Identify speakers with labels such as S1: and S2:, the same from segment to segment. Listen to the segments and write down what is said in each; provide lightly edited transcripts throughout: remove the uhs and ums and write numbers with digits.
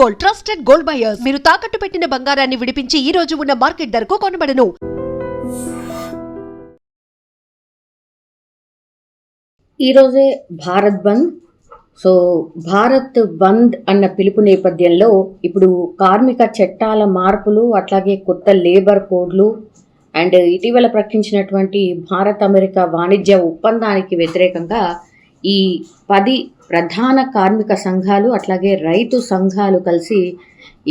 S1: Gold, trusted gold buyers. మీరు తాకట్టు పెట్టిన బంగారాన్ని విడిపించి ఈ రోజు ఉన్న మార్కెట్ ధరకు కొనబడను.
S2: ఈరోజే భారత్ బంద్. సో భారత్ బంద్ అన్న పిలుపు నేపథ్యంలో ఇప్పుడు కార్మిక చట్టాల మార్పులు, అట్లాగే కొత్త లేబర్ కోడ్లు అండ్ ఇటీవల ప్రకటించినటువంటి భారత్ అమెరికా వాణిజ్య ఒప్పందానికి వ్యతిరేకంగా ఈ 10 ప్రధాన కార్మిక సంఘాలు అట్లాగే రైతు సంఘాలు కలిసి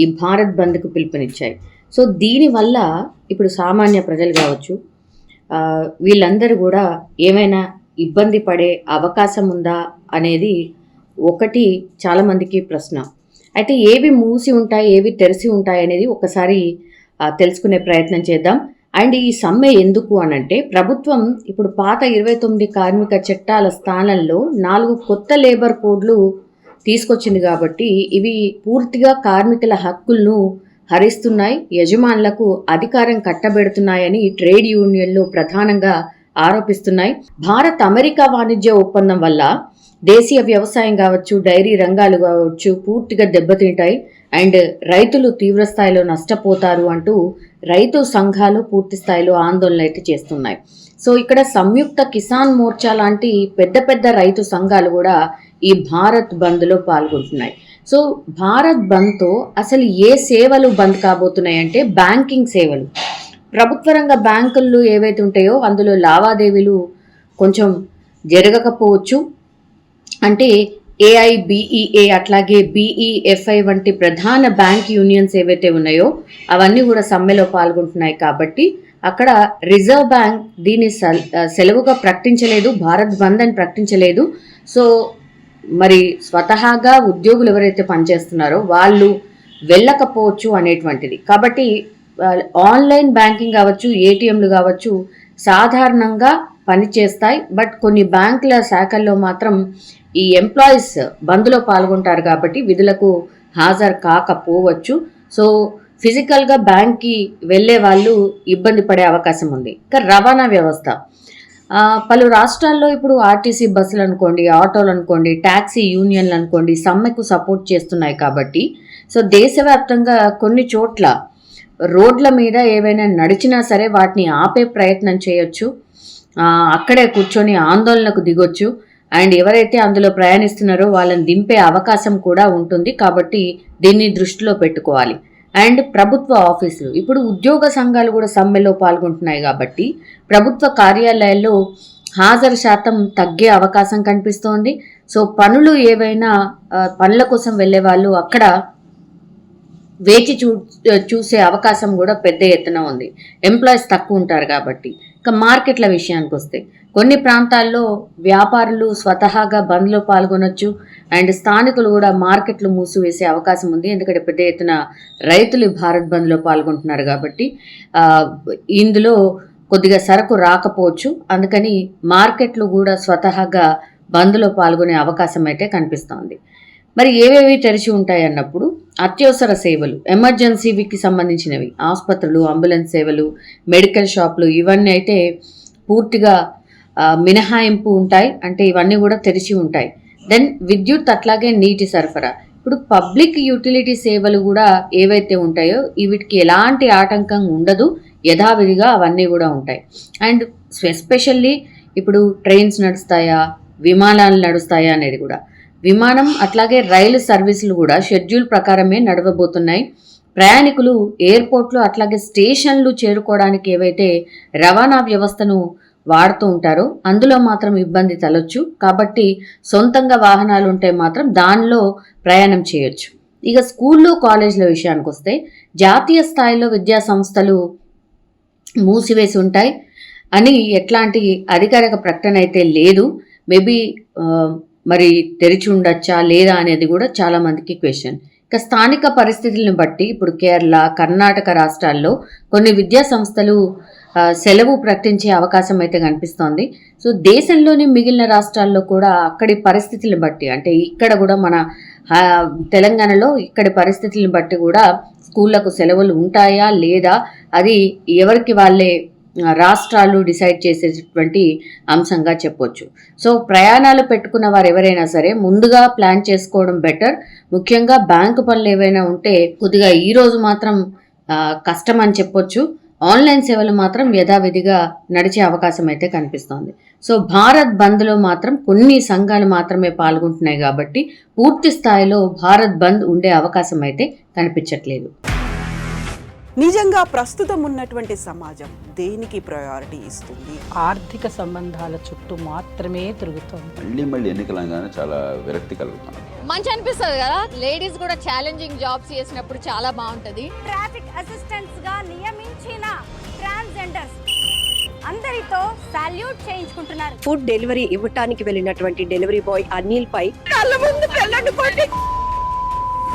S2: ఈ భారత్ బంద్కు పిలుపునిచ్చాయి. సో దీనివల్ల ఇప్పుడు సామాన్య ప్రజలు కావచ్చు, వీళ్ళందరూ కూడా ఏమైనా ఇబ్బంది పడే అవకాశం ఉందా అనేది ఒకటి చాలామందికి ప్రశ్న. అయితే ఏవి మూసి ఉంటాయి, ఏవి తెరిచి ఉంటాయి అనేది ఒకసారి తెలుసుకునే ప్రయత్నం చేద్దాం. అండ్ ఈ సమ్మె ఎందుకు అనంటే, ప్రభుత్వం ఇప్పుడు పాత 29 కార్మిక చట్టాల స్థానంలో 4 కొత్త లేబర్ కోడ్లు తీసుకొచ్చింది కాబట్టి ఇవి పూర్తిగా కార్మికుల హక్కులను హరిస్తున్నాయి, యజమానులకు అధికారం కట్టబెడుతున్నాయని ట్రేడ్ యూనియన్లు ప్రధానంగా ఆరోపిస్తున్నాయి. భారత్ అమెరికా వాణిజ్య ఒప్పందం వల్ల దేశీయ వ్యవసాయం కావచ్చు, డైరీ రంగాలు కావచ్చు పూర్తిగా దెబ్బతింటాయి అండ్ రైతులు తీవ్రస్థాయిలో నష్టపోతారు అంటూ రైతు సంఘాలు పూర్తి స్థాయిలో ఆందోళన అయితే చేస్తున్నాయి. సో ఇక్కడ సంయుక్త కిసాన్ మోర్చా లాంటి పెద్ద పెద్ద రైతు సంఘాలు కూడా ఈ భారత్ బంద్లో పాల్గొంటున్నాయి. సో భారత్ బంద్తో అసలు ఏ సేవలు బంద్ కాబోతున్నాయి అంటే, బ్యాంకింగ్ సేవలు. ప్రభుత్వ రంగ బ్యాంకులు ఏవైతే ఉంటాయో అందులో లావాదేవీలు కొంచెం జరగకపోవచ్చు. అంటే AIBEA అట్లాగే BEFI వంటి ప్రధాన బ్యాంక్ యూనియన్స్ ఏవైతే ఉన్నాయో అవన్నీ కూడా సమ్మెలో పాల్గొంటున్నాయి. కాబట్టి అక్కడ రిజర్వ్ బ్యాంక్ దీన్ని సెలవుగా ప్రకటించలేదు, భారత్ బంద్ అని ప్రకటించలేదు. సో మరి స్వతహాగా ఉద్యోగులు ఎవరైతే పనిచేస్తున్నారో వాళ్ళు వెళ్ళకపోవచ్చు అనేటువంటిది. కాబట్టి ఆన్లైన్ బ్యాంకింగ్ కావచ్చు, ATMలు కావచ్చు సాధారణంగా పనిచేస్తాయి. బట్ కొన్ని బ్యాంకుల శాఖల్లో మాత్రం ఈ ఎంప్లాయీస్ బంద్లో పాల్గొంటారు కాబట్టి విధులకు హాజరు కాకపోవచ్చు. సో ఫిజికల్గా బ్యాంక్కి వెళ్ళే వాళ్ళు ఇబ్బంది పడే అవకాశం ఉంది. ఇంకా రవాణా వ్యవస్థ, పలు రాష్ట్రాల్లో ఇప్పుడు ఆర్టీసీ బస్సులు అనుకోండి, ఆటోలు అనుకోండి, ట్యాక్సీ యూనియన్లు అనుకోండి సమ్మెకు సపోర్ట్ చేస్తున్నాయి. కాబట్టి సో దేశవ్యాప్తంగా కొన్ని చోట్ల రోడ్ల మీద ఏవైనా నడిచినా సరే వాటిని ఆపే ప్రయత్నం చేయొచ్చు, అక్కడే కూర్చొని ఆందోళనకు దిగొచ్చు అండ్ ఎవరైతే అందులో ప్రయాణిస్తున్నారో వాళ్ళని దింపే అవకాశం కూడా ఉంటుంది. కాబట్టి దీన్ని దృష్టిలో పెట్టుకోవాలి. అండ్ ప్రభుత్వ ఆఫీసులు, ఇప్పుడు ఉద్యోగ సంఘాలు కూడా సమ్మెలో పాల్గొంటున్నాయి కాబట్టి ప్రభుత్వ కార్యాలయాల్లో హాజరు శాతం తగ్గే అవకాశం కనిపిస్తోంది. సో పనులు ఏవైనా పనుల కోసం వెళ్ళే వాళ్ళు అక్కడ వేచి చూసే అవకాశం కూడా పెద్ద ఎత్తున ఉంది. ఎంప్లాయీస్ తక్కువ ఉంటారు కాబట్టి. ఇక మార్కెట్ల విషయానికి వస్తే, కొన్ని ప్రాంతాల్లో వ్యాపారులు స్వతహాగా బంద్లో పాల్గొనొచ్చు అండ్ స్థానికులు కూడా మార్కెట్లు మూసివేసే అవకాశం ఉంది. ఎందుకంటే పెద్ద ఎత్తున రైతులు భారత్ బంద్లో పాల్గొంటున్నారు కాబట్టి ఇందులో కొద్దిగా సరకు రాకపోవచ్చు. అందుకని మార్కెట్లు కూడా స్వతహాగా బంద్లో పాల్గొనే అవకాశం అయితే కనిపిస్తోంది. మరి ఏవేవి తెరిచి ఉంటాయి అన్నప్పుడు, అత్యవసర సేవలు, ఎమర్జెన్సీకి సంబంధించినవి, ఆసుపత్రులు, అంబులెన్స్ సేవలు, మెడికల్ షాపులు ఇవన్నీ అయితే పూర్తిగా మినహాయింపు ఉంటాయి. అంటే ఇవన్నీ కూడా తెరిచి ఉంటాయి. దెన్ విద్యుత్ అట్లాగే నీటి సరఫరా, ఇప్పుడు పబ్లిక్ యూటిలిటీ సేవలు కూడా ఏవైతే ఉంటాయో వీటికి ఎలాంటి ఆటంకం ఉండదు, యథావిధిగా అవన్నీ కూడా ఉంటాయి. అండ్ ఎస్పెషల్లీ ఇప్పుడు ట్రైన్స్ నడుస్తాయా, విమానాలు నడుస్తాయా అనేది కూడా, విమానం అట్లాగే రైలు సర్వీసులు కూడా షెడ్యూల్ ప్రకారమే నడవబోతున్నాయి. ప్రయాణికులు ఎయిర్పోర్ట్లు అట్లాగే స్టేషన్లు చేరుకోవడానికి ఏవైతే రవాణా వ్యవస్థను వాడుతూ ఉంటారో అందులో మాత్రం ఇబ్బంది తలొచ్చు. కాబట్టి సొంతంగా వాహనాలు ఉంటే మాత్రం దానిలో ప్రయాణం చేయొచ్చు. ఇక స్కూళ్ళు, కాలేజీల విషయానికి వస్తే, జాతీయ స్థాయిలో విద్యా సంస్థలు మూసివేసి ఉంటాయి అని ఎట్లాంటి అధికారిక ప్రకటన అయితే లేదు. మేబీ మరి తెరిచి ఉండొచ్చా లేదా అనేది కూడా చాలామందికి క్వశ్చన్. ఇక స్థానిక పరిస్థితులను బట్టి ఇప్పుడు కేరళ, కర్ణాటక రాష్ట్రాల్లో కొన్ని విద్యా సంస్థలు సెలవు ప్రకటించే అవకాశం అయితే కనిపిస్తోంది. సో దేశంలోని మిగిలిన రాష్ట్రాల్లో కూడా అక్కడి పరిస్థితులను బట్టి, అంటే ఇక్కడ కూడా మన తెలంగాణలో ఇక్కడి పరిస్థితులను బట్టి కూడా స్కూళ్లకు సెలవులు ఉంటాయా లేదా అది ఎవరికి వాళ్ళే రాష్ట్రాలు డిసైడ్ చేసేటటువంటి అంశంగా చెప్పొచ్చు. సో ప్రయాణాలు పెట్టుకున్న వారు ఎవరైనా సరే ముందుగా ప్లాన్ చేసుకోవడం బెటర్. ముఖ్యంగా బ్యాంకు పనులు ఏవైనా ఉంటే కొద్దిగా ఈ రోజు మాత్రం కష్టం అని చెప్పొచ్చు. ఆన్లైన్ సేవలు మాత్రం యథావిధిగా నడిచే అవకాశం అయితే కనిపిస్తోంది. సో భారత్ బంద్లో మాత్రం కొన్ని సంఘాలు మాత్రమే పాల్గొంటున్నాయి కాబట్టి పూర్తి స్థాయిలో భారత్ బంద్ ఉండే అవకాశం అయితే కనిపించట్లేదు.
S3: నిజంగా ప్రస్తుతం ఉన్నటువంటి సమాజం దేనికి ప్రయారిటీ ఇస్తుంది?
S4: ఆర్థిక సంబంధాల చుట్టూ మాత్రమే తిరుగుతోంది.
S5: మళ్ళీ ఎన్నికలంగానే చాలా విరక్తి కలుగుతున్నాం.
S6: మంచి అనిపిస్తుంది కదా, లేడీస్ కూడా ఛాలెంజింగ్ జాబ్స్ చేసినప్పుడు చాలా బాగుంటది.
S7: ట్రాఫిక్ అసిస్టెంట్స్ గా నియమించిన ట్రాన్స్జెండర్స్ అందరితో సాల్యూట్ చేయించుకుంటున్నారు.
S8: ఫుడ్ డెలివరీ ఇవ్వటానికి వెళ్ళినటువంటి డెలివరీ బాయ్ అనిల్ పై
S3: కళ్ళ ముందు పెళ్ళండి